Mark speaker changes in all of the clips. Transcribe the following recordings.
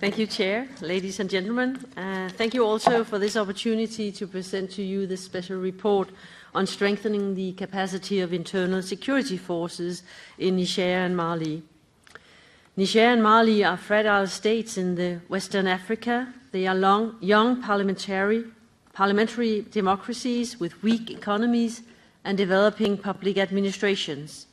Speaker 1: Thank you, Chair, ladies and gentlemen. Thank you also for this opportunity to present to you this special report on strengthening the capacity of internal security forces in Niger and Mali. Niger and Mali are fragile states in the Western Africa. They are young parliamentary democracies with weak economies and developing public administrations.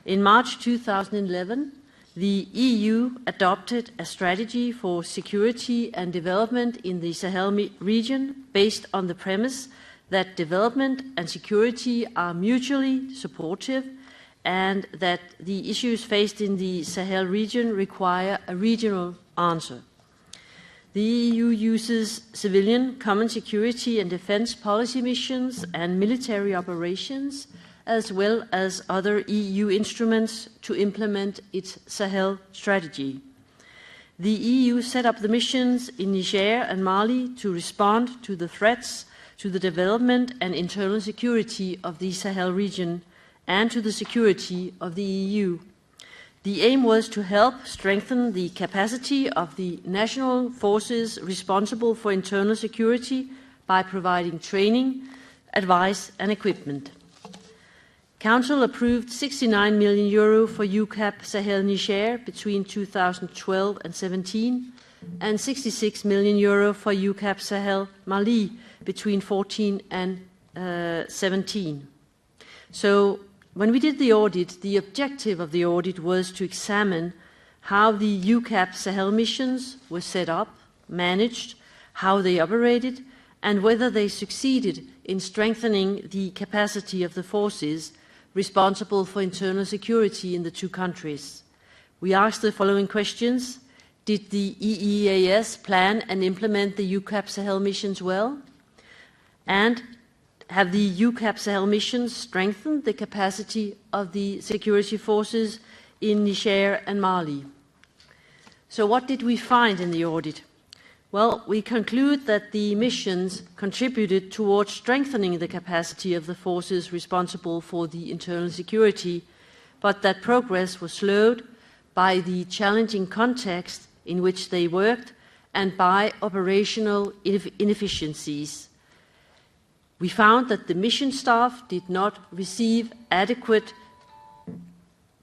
Speaker 1: In March 2011, the EU adopted a strategy for security and development in the Sahel region based on the premise that development and security are mutually supportive and that the issues faced in the Sahel region require a regional answer. The EU uses civilian common security and defense policy missions and military operations, as well as other EU instruments to implement its Sahel strategy. The EU set up the missions in Niger and Mali to respond to the threats to the development and internal security of the Sahel region and to the security of the EU. The aim was to help strengthen the capacity of the national forces responsible for internal security by providing training, advice and equipment. Council approved €69 million for EUCAP Sahel Niger between 2012 and 2017 and €66 million for EUCAP Sahel Mali between 2014 and 2017. So when we did the audit, the objective of the audit was to examine how the EUCAP Sahel missions were set up, managed, how they operated, and whether they succeeded in strengthening the capacity of the forces responsible for internal security in the two countries. We asked the following questions. Did the EEAS plan and implement the EUCAP Sahel missions well? And have the EUCAP Sahel missions strengthened the capacity of the security forces in Niger and Mali? So what did we find in the audit? Well, we conclude that the missions contributed towards strengthening the capacity of the forces responsible for the internal security, but that progress was slowed by the challenging context in which they worked and by operational inefficiencies. We found that the mission staff did not receive adequate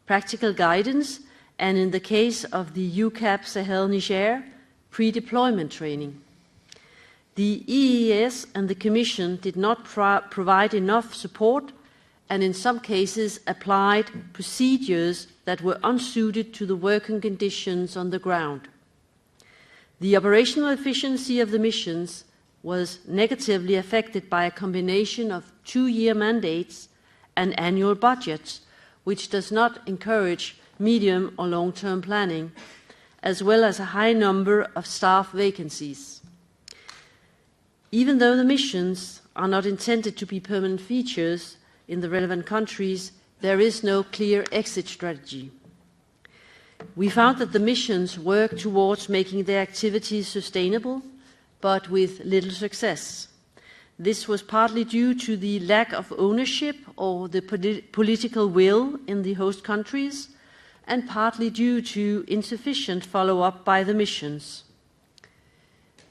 Speaker 1: practical guidance, and in the case of the EUCAP Sahel Niger, pre-deployment training. The EEAS and the Commission did not provide enough support and in some cases applied procedures that were unsuited to the working conditions on the ground. The operational efficiency of the missions was negatively affected by a combination of two-year mandates and annual budgets, which does not encourage medium or long-term planning, as well as a high number of staff vacancies. Even though the missions are not intended to be permanent features in the relevant countries, there is no clear exit strategy. We found that the missions work towards making their activities sustainable, but with little success. This was partly due to the lack of ownership or the political will in the host countries, and partly due to insufficient follow-up by the missions.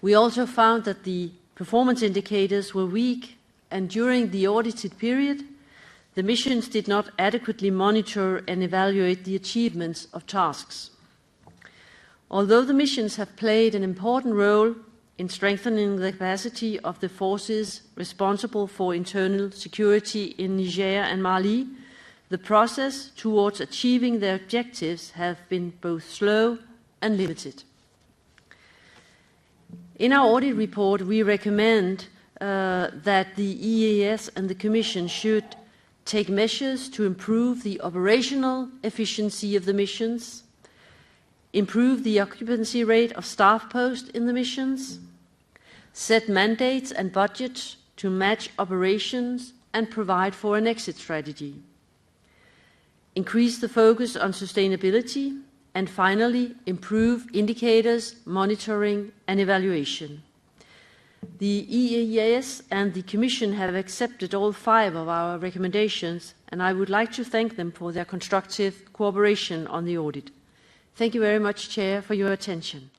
Speaker 1: We also found that the performance indicators were weak, and during the audited period, the missions did not adequately monitor and evaluate the achievements of tasks. Although the missions have played an important role in strengthening the capacity of the forces responsible for internal security in Niger and Mali, the process towards achieving their objectives have been both slow and limited. In our audit report, we recommend that the EEAS and the Commission should take measures to improve the operational efficiency of the missions, improve the occupancy rate of staff posts in the missions, set mandates and budgets to match operations, and provide for an exit strategy. Increase the focus on sustainability, and finally, improve indicators, monitoring and evaluation. The EEAS and the Commission have accepted all 5 of our recommendations, and I would like to thank them for their constructive cooperation on the audit. Thank you very much, Chair, for your attention.